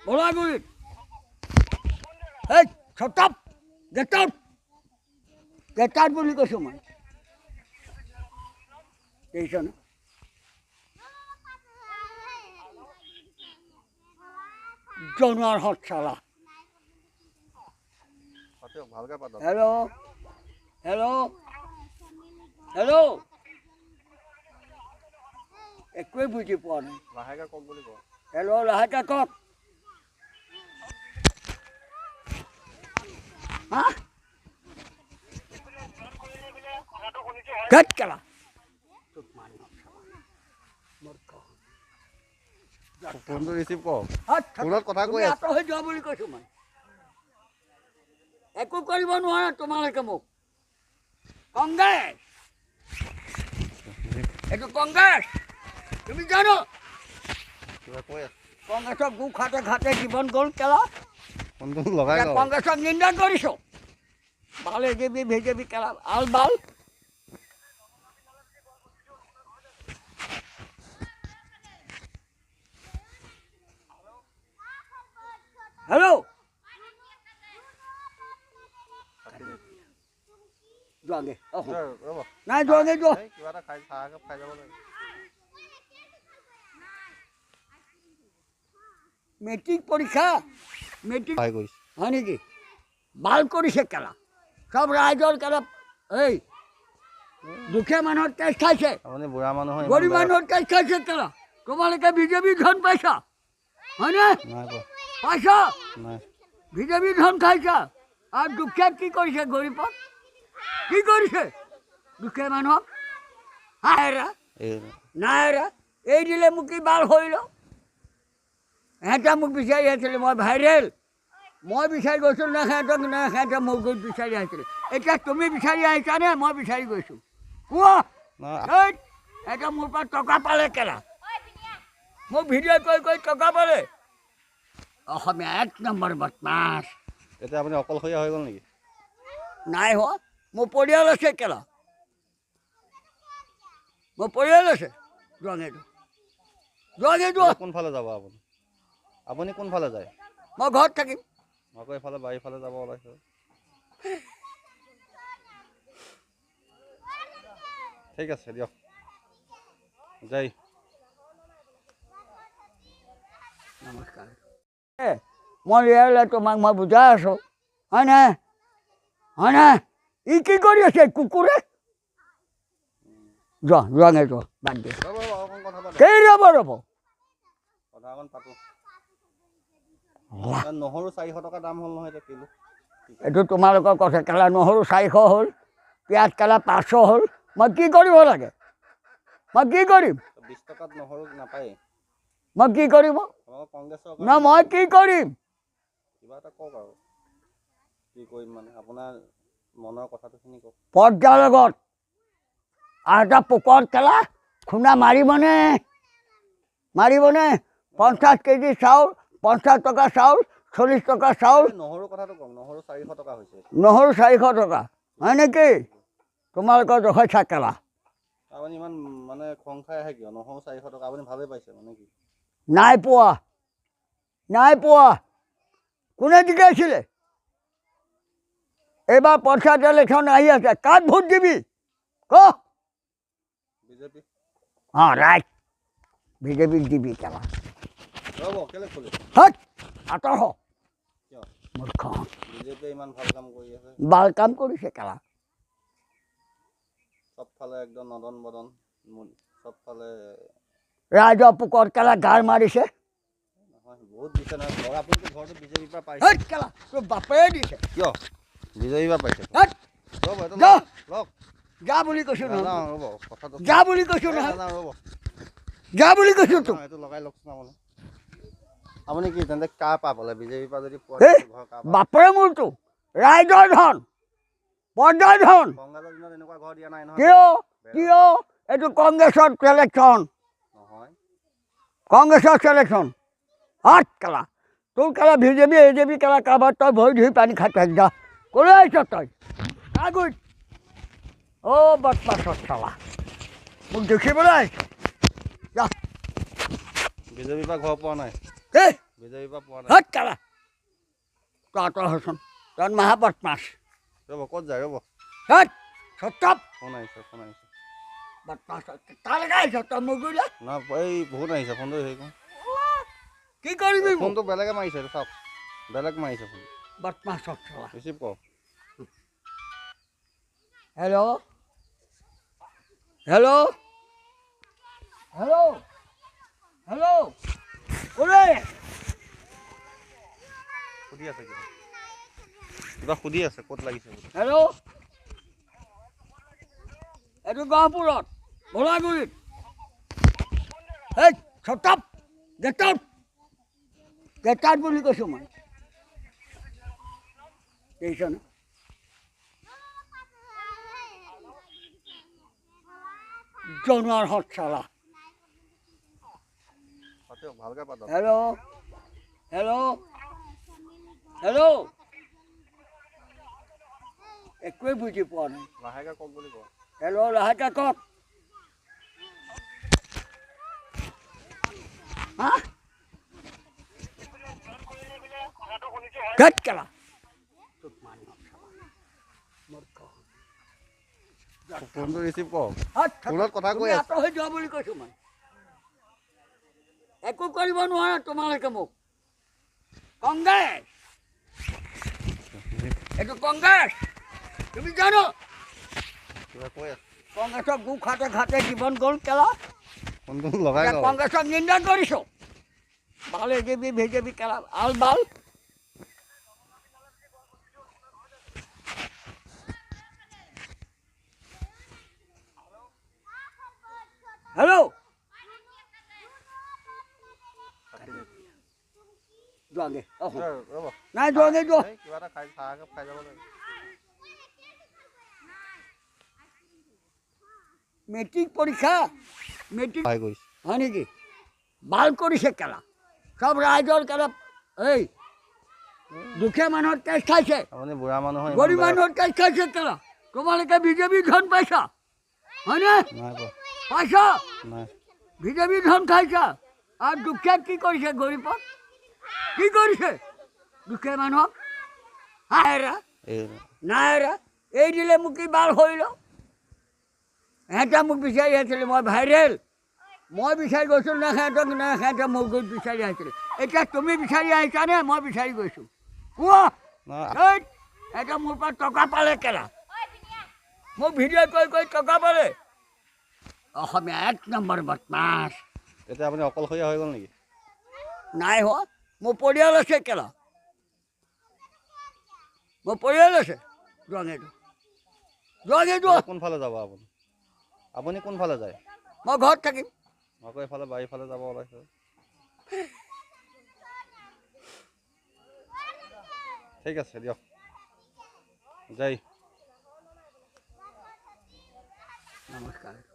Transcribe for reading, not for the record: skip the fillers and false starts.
বলাগুৰিত এই চটপ গেটত গেটত বুলি কৈছোঁ মই দেখিছ ন জনোৱাৰ হত চালা হেল্ল' হেল্ল' হেল্ল' একোৱেই বুজি পোৱা নাই লাহেকৈ কওক বুলি কওক হেল্ল' লাহেকৈ কওক হা গেট কেলা ফোনটো ৰিচিভ কৰক ফোনত কথা কৈ আঁতৰ হৈ যোৱা বুলি কৈছোঁ মই একো কৰিব নোৱাৰা তোমালোকে মোক কংগ্ৰেছ এইটো কংগ্ৰেছ তুমি জানো কিবা কৈ আছে কংগ্ৰেছক গু খাতে খাতে জীৱন গ'ল কেলা ফোনটো লগাই লওক কংগ্ৰেছক নিন্দা কৰিছোঁ ভাল এজেপি বিজেপি কেলা আল বাল হেল্ল' যোৱাগে ৰ'ব নাই যোৱাগে যোৱা কিবা এটা খাই চাহ একাপ খাই যাব লাগে মেট্ৰিক পৰীক্ষা মেট্ৰিক খাই গৈছে হয় নেকি ভাল কৰিছে কেলা চব ৰাইজৰ কেলা এই দুখীয়া মানুহৰ টেষ্ট খাইছে আপুনি বুঢ়া মানুহ গৰীব মানুহৰ টেষ্ট খাইছে কেলা তোমালোকে বিজেপি ধন পাইছা হয়নে নাই পোৱা পাইছা নাই বিজেপি ধন খাইছা আৰু দুখীয়াক কি কৰিছে গৰীবক কি কৰিছে দুখীয়া মানুহক হাইৰা নাইৰা এই দিলে মোক কি বাল হৈল সিহঁতে মোক বিচাৰি আহিছিলে মই ভাইৰেল মই বিচাৰি গৈছোঁ নে সিহঁতক নে সিহঁতে মোক গৈ বিচাৰি আহিছিলে এতিয়া তুমি বিচাৰি আহিছানে মই বিচাৰি গৈছোঁ কোৱা সিহঁতে মোৰ পৰা টকা পালে কেলা মোক ভিডিঅ' কৰি কৰি টকা পালে অসমীয়া এক নম্বৰ বদমাছ এতিয়া আপুনি অকলশৰীয়া হৈ গ'ল নেকি নাই হোৱা মোৰ পৰিয়াল আছে কেলা মোৰ পৰিয়াল আছে যোৱাগে কোনফালে যাব আপুনি আপুনি কোনফালে যায় মই ঘৰত থাকিম মই আকৌ এইফালে বাৰীফালে যাব ওলাইছোঁ ঠিক আছে দিয়ক যাই নমস্কাৰ মই ইয়ালৈ তোমাক মই বুজাই আছোঁ হয়নে হয়নে ই কি কৰি আছে কুকুৰে যোৱাগে যোৱা বাদ দিয়া কেই ৰ'ব কথা অকণ পাতোঁ নহৰু 400 টকা দাম হ'ল নহয় এতিয়া কিলো এইটো তোমালোকৰ কথা কেলা নহৰু 400 হ'ল পিঁয়াজ কেলা 500 হ'ল মই কি কৰিব লাগে মই কি কৰিম 20 টকাত নহৰু নাপায় মই কি কৰিম কংগ্ৰেছৰ ন মই কি কৰিম কিবা এটা কওক আৰু কি কৰিম মানে আপোনাৰ মনৰ কথাটোখিনি কওক পৰ্যাৰ লগত আৰু এটা পোকৰ কেলা খুন্দা মাৰিবনে 50 কেজি চাউল 50 টকা চাউল 40 টকা চাউল নহৰু কথাটো কওক নহৰু 400 টকা হৈছে নহৰু 400 টকা হয় নেকি তোমালোকৰ জখাইছা কেলা আপুনি ইমান মানে খং খাই আহে কিয় নহৰু 400 টকা আপুনি ভালেই পাইছে মানে কি নাই পোৱা কোনে জিকাইছিলে এইবাৰ পঞ্চায়ত ইলেকশ্যন আহি আছে কাক ভোট দিবি ক বিজেপি অঁ ৰাইট বিজেপিক দিবি কেলা ৰ'ব কেলে খুলি আঁতৰ হ কিয় মূৰ্খ বিজেপিয়ে ইমান ভাল কাম কৰি আছে ভাল কাম কৰিছে কেলা চবফালে একদম নদন বদন চবফালে ৰাইজৰ পোকৰ কেলা গাৰ মাৰিছে বহুত দিছে নহয় আপুনি ঘৰটো বিজেপিৰ পৰা পাইছে কেলা তোৰ বাপেৰে দিছে কিয় বিজেপিৰ পৰা পাইছে ৰ'ব এইটো লওক যা বুলি কৈছোঁ নাযাওঁ ৰ'ব কথাটো যা বুলি কৈছোঁ নহয় নাযাওঁ ৰ'ব যা বুলি কৈছোঁ তোক এইটো লগাই লওকচোন আপুনি কি তেন্তে কাৰ পৰা পালে বিজেপিৰ পৰা যদি বাপৰে মোৰতো ৰাইজৰ ধন পৰ্যায়ৰ ধন কংগ্ৰেছৰ দিনত এনেকুৱা ঘৰ দিয়া নাই নহয় কিয় এইটো কংগ্ৰেছৰ চিলেকশ্যন নহয় কংগ্ৰেছৰ চিলেকশ্যন হাত কেলা তোৰ কেলা বিজেপি এজেপি কেলা কাৰোবাৰ তই ভৰি ধুই পানী খাই থাক যা ক'লৈ আহিছ তই আগত অ' বদমাছত চালা মোক দেখিবলৈ আহিছ যা বিজেপিৰ পৰা ঘৰ পোৱা নাই এই বিজেপিৰ পৰা পোৱা নাই হত কেলা তহঁতৰ হচোন তহঁত মহা বদমাছ ৰ'ব ক'ত যায় ৰ'ব হত চুপ ফোন আহিছে বদমাছ তালৈকে আহিছ তই মোৰ গুৰিলে না এই বহুত আহিছে ফোনটো হেৰি কৰোঁ কি কৰিবি মোক ফোনটো বেলেগে মাৰিছে এইটো চাওক বেলেগ মাৰিছে ফোন বদমাছ চলা ৰিচিভ কৰক হেল্ল' হেল্ল' হেল্ল' হেল্ল' ওৰে সুধি আছে কিবা সুধি আছে ক'ত লাগিছে বুলি হেল্ল' এইটো গহপুৰত ভোলাগুৰিত এই চুপ গেটাত বুলি কৈছোঁ মই দেখিছনে জনোৱাৰ হত চালা পাতক ভালকৈ পাতক হেল্ল' হেল্ল' হেল্ল' একোৱে বুজি পোৱা নাই লাহেকৈ কওক বুলি কওক হেল্ল' লাহেকৈ কওক হা গেট কেলা ফোনটো ৰিচিভ কৰক হত ফোনত কথা কৈ তুমি আছে আঁতৰ হৈ যোৱা বুলি কৈছোঁ মই একো কৰিব নোৱাৰা তোমালোকে মোক কংগ্ৰেছ এইটো কংগ্ৰেছ তুমি জানো কিবা কৈ আছে কংগ্ৰেছক গু খাতে খাতে জীৱন গ'ল কেলা ফোনটো লগাই এতিয়া লওক কংগ্ৰেছক নিন্দা কৰিছোঁ ভাল এজেপি বিজেপি কেলা আল বাল হেল্ল' যোৱাগে ৰ'ব নাই যোৱাগে যোৱা এই কিবা এটা খাই চাহ একাপ খাই যাব লাগে মেট্ৰিক পৰীক্ষা মেট্ৰিক সহায় কৰিছে হয় নেকি ভাল কৰিছে কেলা চব ৰাইজৰ কেলা এই দুখীয়া মানুহৰ তেজ খাইছে আপুনি বুঢ়া মানুহৰ ইমান গৰীব বেয়া মানুহৰ তেজ খাইছে কেলা তোমালোকে বিজেপি ধন পাইছা হয়নে নাই পোৱা পাইছা নাই বিজেপি ধন খাইছা আৰু দুখীয়াক কি কৰিছে গৰীবক কি কৰিছে দুখীয়া মানুহক হায়েৰা এই নায়েৰা এই দিলে মোক কি বাল হৈল সিহঁতে মোক বিচাৰি আহিছিলে মই ভাইৰেল মই বিচাৰি গৈছিলোঁ নে সিহঁতক নে সিহঁতে মোক গৈ বিচাৰি আহিছিলে এতিয়া তুমি বিচাৰি আহিছানে মই বিচাৰি গৈছোঁ কোৱা নাই এই সিহঁতে মোৰ পৰা টকা পালে কেলা মোক ভিডিঅ' কৰি টকা পালে অসমীয়া এক নম্বৰ বদমাছ এতিয়া আপুনি অকলশৰীয়া হৈ গ'ল নেকি নাই হোৱা মোৰ পৰিয়াল আছে কেলা মোৰ পৰিয়াল আছে যোৱাগে যোৱা কোনফালে যাব আপুনি আপুনি কোনফালে যায় মই ঘৰত থাকিম আকৌ এইফালে বাৰীফালে যাব ওলাইছে ঠিক আছে দিয়ক জয় নমস্কাৰ